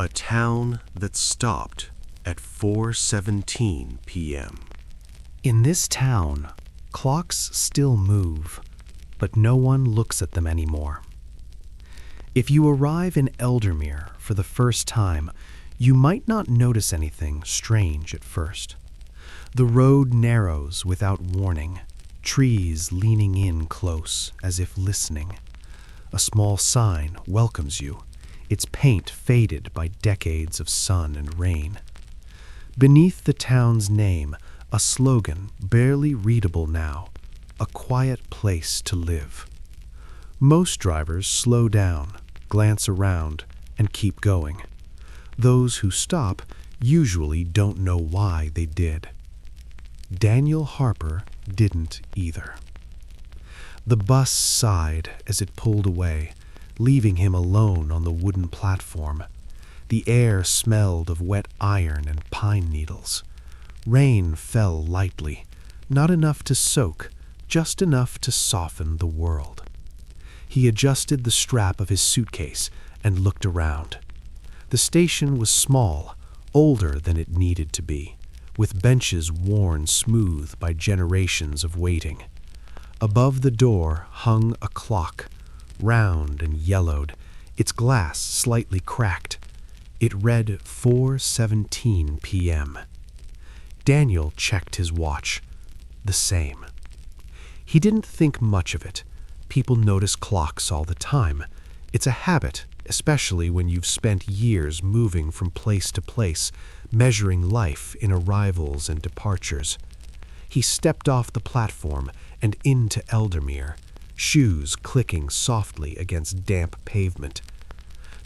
A town that stopped at 4:17 p.m. In this town, clocks still move, but no one looks at them anymore. If you arrive in Eldermere for the first time, you might not notice anything strange at first. The road narrows without warning, trees leaning in close as if listening. A small sign welcomes you, its paint faded by decades of sun and rain. Beneath the town's name, a slogan barely readable now, a quiet place to live. Most drivers slow down, glance around, and keep going. Those who stop usually don't know why they did. Daniel Harper didn't either. The bus sighed as it pulled away, leaving him alone on the wooden platform. The air smelled of wet iron and pine needles. Rain fell lightly, not enough to soak, just enough to soften the world. He adjusted the strap of his suitcase and looked around. The station was small, older than it needed to be, with benches worn smooth by generations of waiting. Above the door hung a clock, round and yellowed, its glass slightly cracked. It read 4:17 p.m. Daniel checked his watch. The same. He didn't think much of it. People notice clocks all the time. It's a habit, especially when you've spent years moving from place to place, measuring life in arrivals and departures. He stepped off the platform and into Eldermere, shoes clicking softly against damp pavement.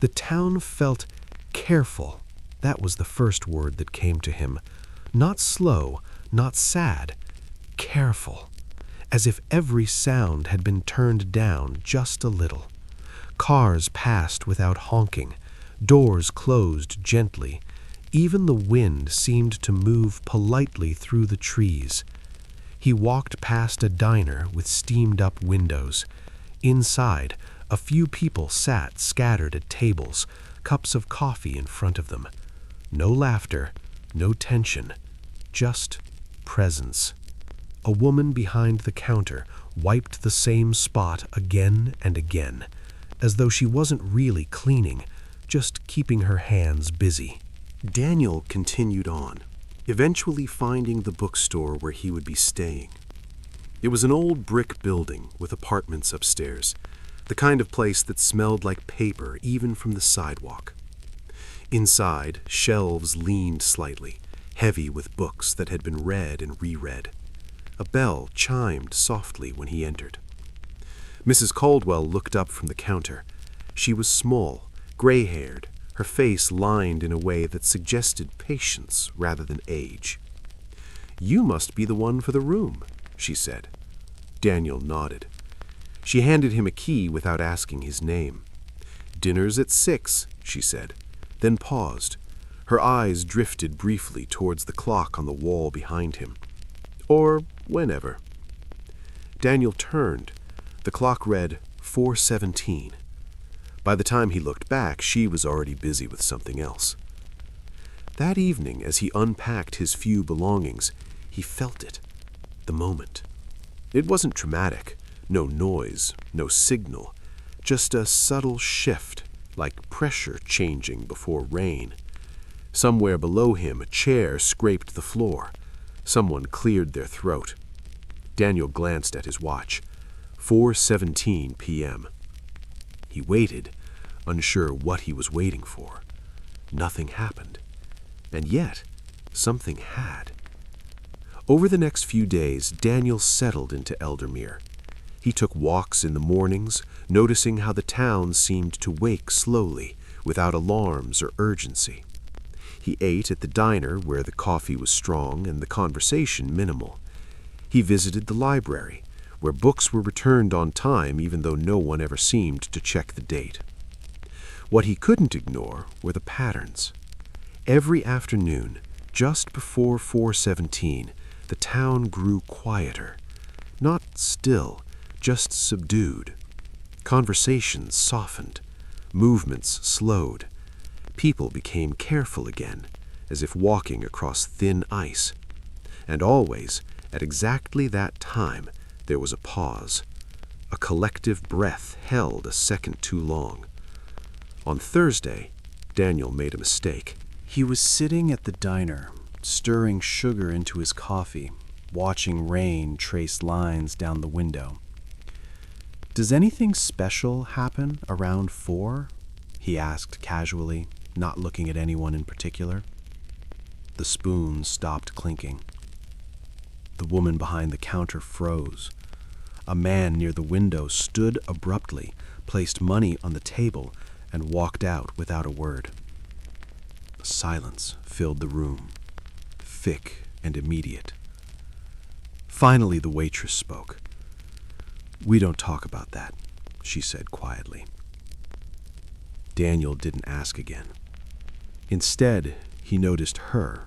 The town felt careful. That was the first word that came to him. Not slow, not sad, careful, as if every sound had been turned down just a little. Cars passed without honking, doors closed gently. Even the wind seemed to move politely through the trees. He walked past a diner with steamed-up windows. Inside, a few people sat scattered at tables, cups of coffee in front of them. No laughter, no tension, just presence. A woman behind the counter wiped the same spot again and again, as though she wasn't really cleaning, just keeping her hands busy. Daniel continued on, eventually finding the bookstore where he would be staying. It was an old brick building with apartments upstairs, the kind of place that smelled like paper even from the sidewalk. Inside, shelves leaned slightly, heavy with books that had been read and reread. A bell chimed softly when he entered. Mrs. Caldwell looked up from the counter. She was small, gray-haired, her face lined in a way that suggested patience rather than age. "You must be the one for the room," she said. Daniel nodded. She handed him a key without asking his name. "Dinner's at 6, she said, then paused. Her eyes drifted briefly towards the clock on the wall behind him. "Or whenever." Daniel turned. The clock read 4:17. By the time he looked back, she was already busy with something else. That evening, as he unpacked his few belongings, he felt it. The moment. It wasn't dramatic. No noise, no signal. Just a subtle shift, like pressure changing before rain. Somewhere below him, a chair scraped the floor. Someone cleared their throat. Daniel glanced at his watch. 4:17 p.m. He waited, unsure what he was waiting for. Nothing happened. And yet, something had. Over the next few days, Daniel settled into Eldermere. He took walks in the mornings, noticing how the town seemed to wake slowly, without alarms or urgency. He ate at the diner where the coffee was strong and the conversation minimal. He visited the library, where books were returned on time even though no one ever seemed to check the date. What he couldn't ignore were the patterns. Every afternoon, just before 4:17, the town grew quieter. Not still, just subdued. Conversations softened. Movements slowed. People became careful again, as if walking across thin ice. And always, at exactly that time, there was a pause. A collective breath held a second too long. On Thursday, Daniel made a mistake. He was sitting at the diner, stirring sugar into his coffee, watching rain trace lines down the window. "Does anything special happen around 4?" he asked casually, not looking at anyone in particular. The spoon stopped clinking. The woman behind the counter froze. A man near the window stood abruptly, placed money on the table, and walked out without a word. Silence filled the room, thick and immediate. Finally, the waitress spoke. "We don't talk about that," she said quietly. Daniel didn't ask again. Instead, he noticed her.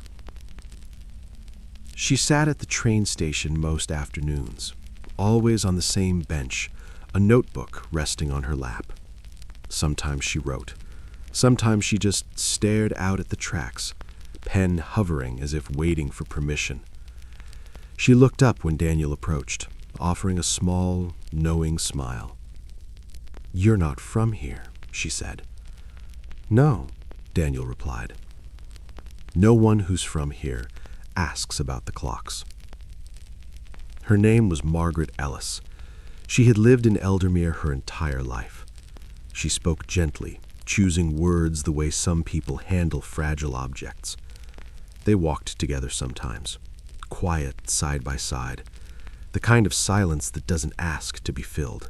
She sat at the train station most afternoons, always on the same bench, a notebook resting on her lap. Sometimes she wrote. Sometimes she just stared out at the tracks, pen hovering as if waiting for permission. She looked up when Daniel approached, offering a small, knowing smile. "You're not from here," she said. "No," Daniel replied. No one who's from here asks about the clocks. Her name was Margaret Ellis. She had lived in Eldermere her entire life. She spoke gently, choosing words the way some people handle fragile objects. They walked together sometimes, quiet side by side, the kind of silence that doesn't ask to be filled.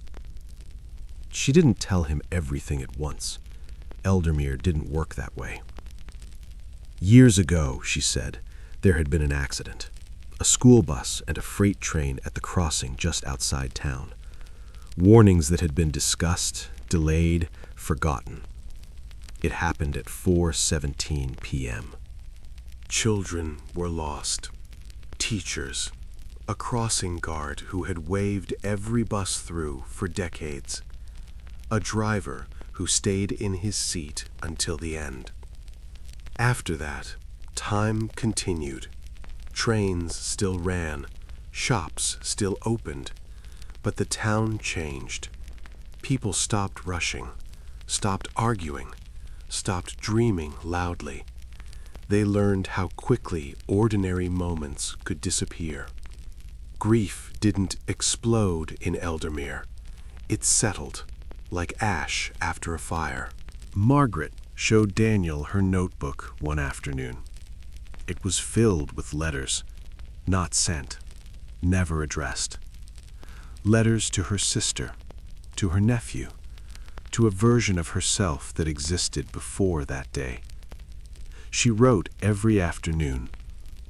She didn't tell him everything at once. Eldermere didn't work that way. "Years ago," she said, "there had been an accident. A school bus and a freight train at the crossing just outside town. Warnings that had been discussed, delayed, forgotten. It happened at 4:17 p.m. Children were lost. Teachers. A crossing guard who had waved every bus through for decades. A driver who stayed in his seat until the end. After that, time continued. Trains still ran. Shops still opened. But the town changed. People stopped rushing, stopped arguing, stopped dreaming loudly. They learned how quickly ordinary moments could disappear. Grief didn't explode in Eldermere. It settled, like ash after a fire. Margaret showed Daniel her notebook one afternoon. It was filled with letters, not sent, never addressed. Letters to her sister, to her nephew, to a version of herself that existed before that day. She wrote every afternoon,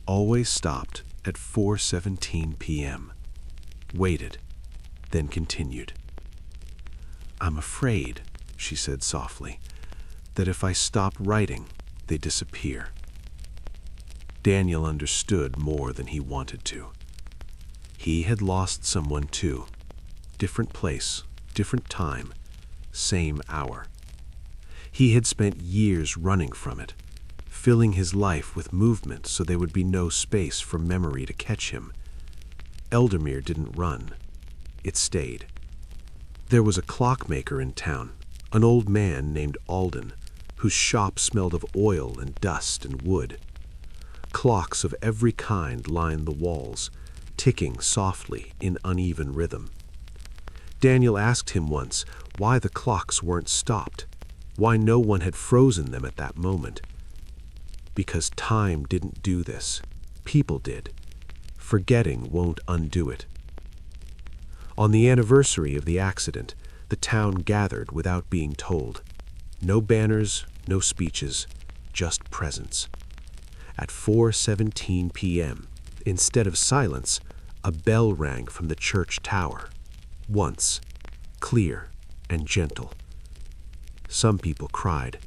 always stopped at 4:17 p.m., waited, then continued. "I'm afraid," she said softly, "that if I stop writing, they disappear." Daniel understood more than he wanted to. He had lost someone too. Different place, different time, same hour. He had spent years running from it, filling his life with movement so there would be no space for memory to catch him. Eldermere didn't run. It stayed. There was a clockmaker in town, an old man named Alden, whose shop smelled of oil and dust and wood. Clocks of every kind lined the walls, ticking softly in uneven rhythm. Daniel asked him once why the clocks weren't stopped, why no one had frozen them at that moment. Because time didn't do this. People did. Forgetting won't undo it. On the anniversary of the accident, the town gathered without being told. No banners, no speeches, just presence. At 4:17 p.m., instead of silence, a bell rang from the church tower. Once, clear and gentle. Some people cried.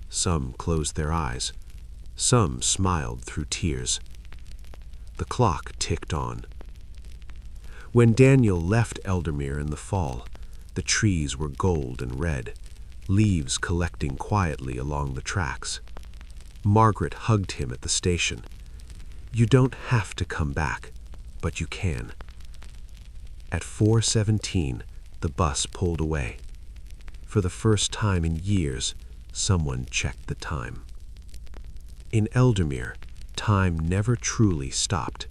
Some closed their eyes. Some smiled through tears. The clock ticked on. When Daniel left Eldermere in the fall, the trees were gold and red, leaves collecting quietly along the tracks. Margaret hugged him at the station. "You don't have to come back, but you can." At 4:17, the bus pulled away. For the first time in years, someone checked the time. In Eldermere, time never truly stopped.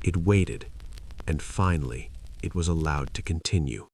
It waited, and finally, it was allowed to continue.